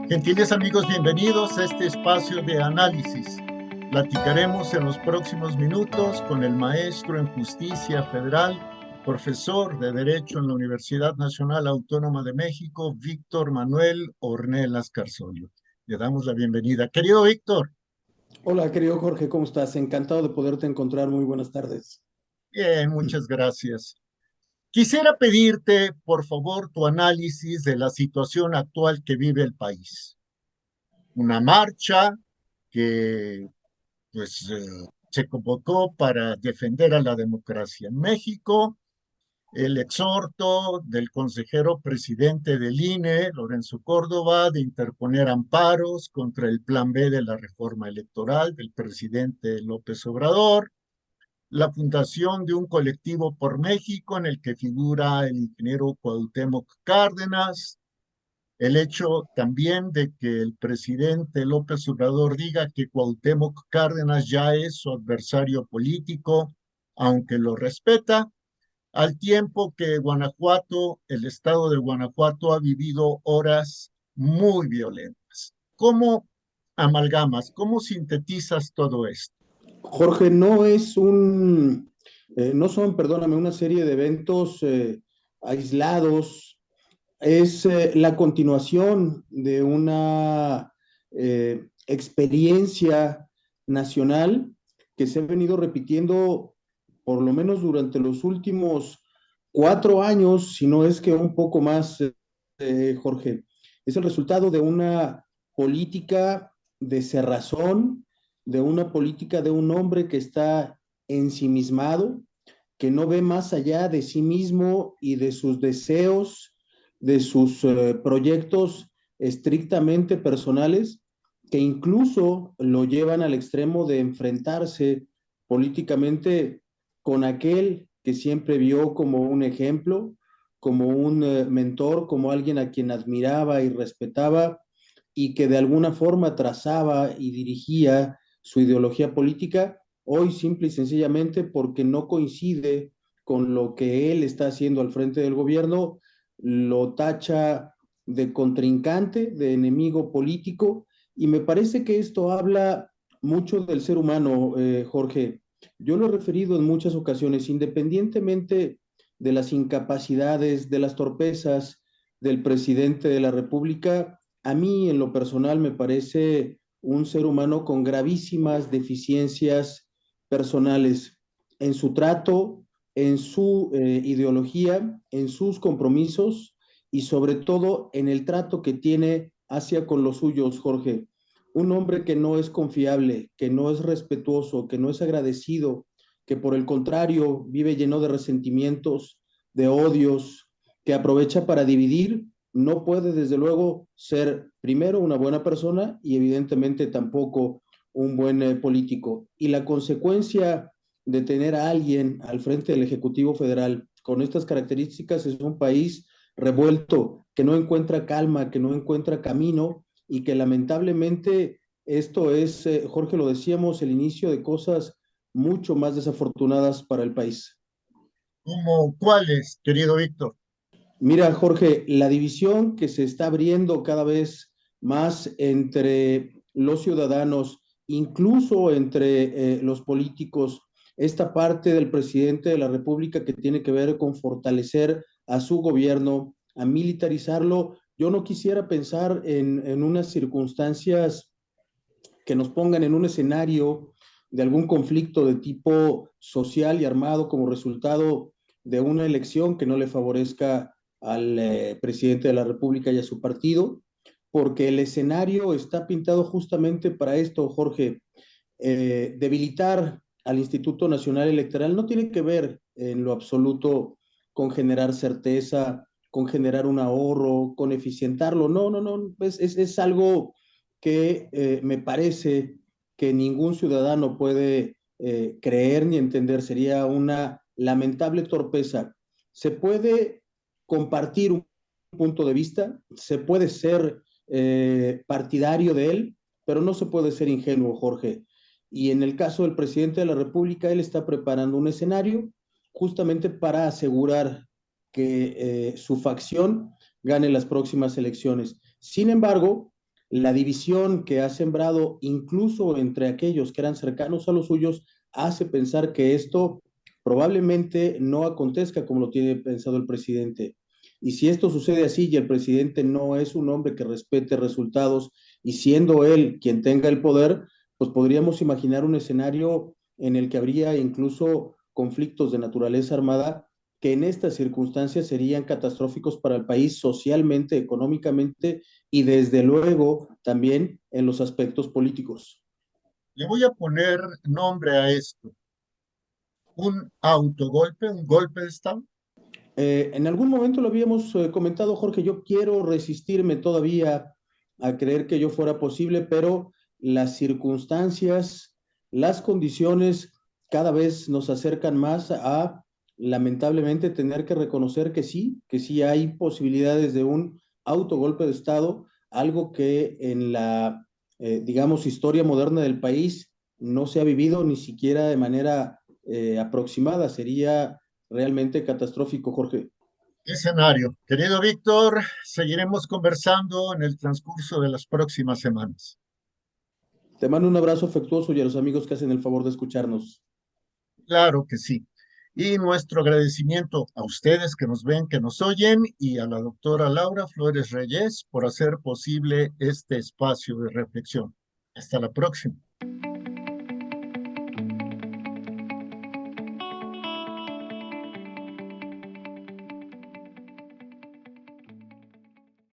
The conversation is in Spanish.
Gentiles amigos, bienvenidos a este espacio de análisis. Platicaremos en los próximos minutos con el maestro en Justicia Federal, profesor de Derecho en la Universidad Nacional Autónoma de México, Víctor Manuel Ornelas Carsolio. Le damos la bienvenida. Querido Víctor, Hola, querido Jorge, ¿cómo estás? Encantado de poderte encontrar. Muy buenas tardes. bien, muchas gracias. Quisiera pedirte, por favor, tu análisis de la situación actual que vive el país. Una marcha que se convocó para defender a la democracia en México. El exhorto del consejero presidente del INE, Lorenzo Córdoba, de interponer amparos contra el plan B de la reforma electoral del presidente López Obrador, la fundación de un colectivo por México en el que figura el ingeniero Cuauhtémoc Cárdenas, el hecho también de que el presidente López Obrador diga que Cuauhtémoc Cárdenas ya es su adversario político, aunque lo respeta, al tiempo que Guanajuato, el estado de Guanajuato, ha vivido horas muy violentas. ¿Cómo amalgamas, cómo sintetizas todo esto? Jorge, no son, perdóname, una serie de eventos aislados. Es la continuación de una experiencia nacional que se ha venido repitiendo por lo menos durante los últimos 4 años, si no es que un poco más, Jorge. Es el resultado de una política de cerrazón, de una política de un hombre que está ensimismado, que no ve más allá de sí mismo y de sus deseos, de sus proyectos estrictamente personales, que incluso lo llevan al extremo de enfrentarse políticamente con aquel que siempre vio como un ejemplo, como un mentor, como alguien a quien admiraba y respetaba y que de alguna forma trazaba y dirigía su ideología política, hoy simple y sencillamente porque no coincide con lo que él está haciendo al frente del gobierno, lo tacha de contrincante, de enemigo político, y me parece que esto habla mucho del ser humano, Jorge. Yo lo he referido en muchas ocasiones, independientemente de las incapacidades, de las torpezas del presidente de la República, a mí en lo personal me parece un ser humano con gravísimas deficiencias personales en su trato, en su ideología, en sus compromisos y sobre todo en el trato que tiene hacia con los suyos, Jorge. Un hombre que no es confiable, que no es respetuoso, que no es agradecido, que por el contrario vive lleno de resentimientos, de odios, que aprovecha para dividir, no puede desde luego ser primero una buena persona y evidentemente tampoco un buen político. Y la consecuencia de tener a alguien al frente del Ejecutivo Federal con estas características es un país revuelto, que no encuentra calma, que no encuentra camino y que lamentablemente esto es, Jorge, lo decíamos, el inicio de cosas mucho más desafortunadas para el país. ¿Cómo cuáles, querido Víctor? Mira, Jorge, la división que se está abriendo cada vez más entre los ciudadanos, incluso entre los políticos, esta parte del presidente de la República que tiene que ver con fortalecer a su gobierno, a militarizarlo. Yo no quisiera pensar en unas circunstancias que nos pongan en un escenario de algún conflicto de tipo social y armado como resultado de una elección que no le favorezca al presidente de la República y a su partido, porque el escenario está pintado justamente para esto, Jorge. Debilitar al Instituto Nacional Electoral no tiene que ver en lo absoluto con generar certeza, con generar un ahorro, con eficientarlo. No, no, no, es algo que me parece que ningún ciudadano puede creer ni entender. Sería una lamentable torpeza. Se puede compartir un punto de vista, se puede ser partidario de él, pero no se puede ser ingenuo, Jorge. Y en el caso del presidente de la República, él está preparando un escenario justamente para asegurar que su facción gane las próximas elecciones. Sin embargo, la división que ha sembrado incluso entre aquellos que eran cercanos a los suyos hace pensar que esto probablemente no acontezca como lo tiene pensado el presidente. Y si esto sucede así y el presidente no es un hombre que respete resultados y siendo él quien tenga el poder, pues podríamos imaginar un escenario en el que habría incluso conflictos de naturaleza armada que en estas circunstancias serían catastróficos para el país socialmente, económicamente y desde luego también en los aspectos políticos. Le voy a poner nombre a esto. Un autogolpe, un golpe de Estado. En algún momento lo habíamos comentado, Jorge, yo quiero resistirme todavía a creer que yo fuera posible, pero las circunstancias, las condiciones cada vez nos acercan más a, lamentablemente, tener que reconocer que sí hay posibilidades de un autogolpe de Estado, algo que en la, digamos, historia moderna del país no se ha vivido ni siquiera de manera aproximada. Sería realmente catastrófico, Jorge. Escenario. Querido Víctor, seguiremos conversando en el transcurso de las próximas semanas. Te mando un abrazo afectuoso y a los amigos que hacen el favor de escucharnos. Claro que sí. Y nuestro agradecimiento a ustedes que nos ven, que nos oyen, y a la doctora Laura Flores Reyes por hacer posible este espacio de reflexión. Hasta la próxima.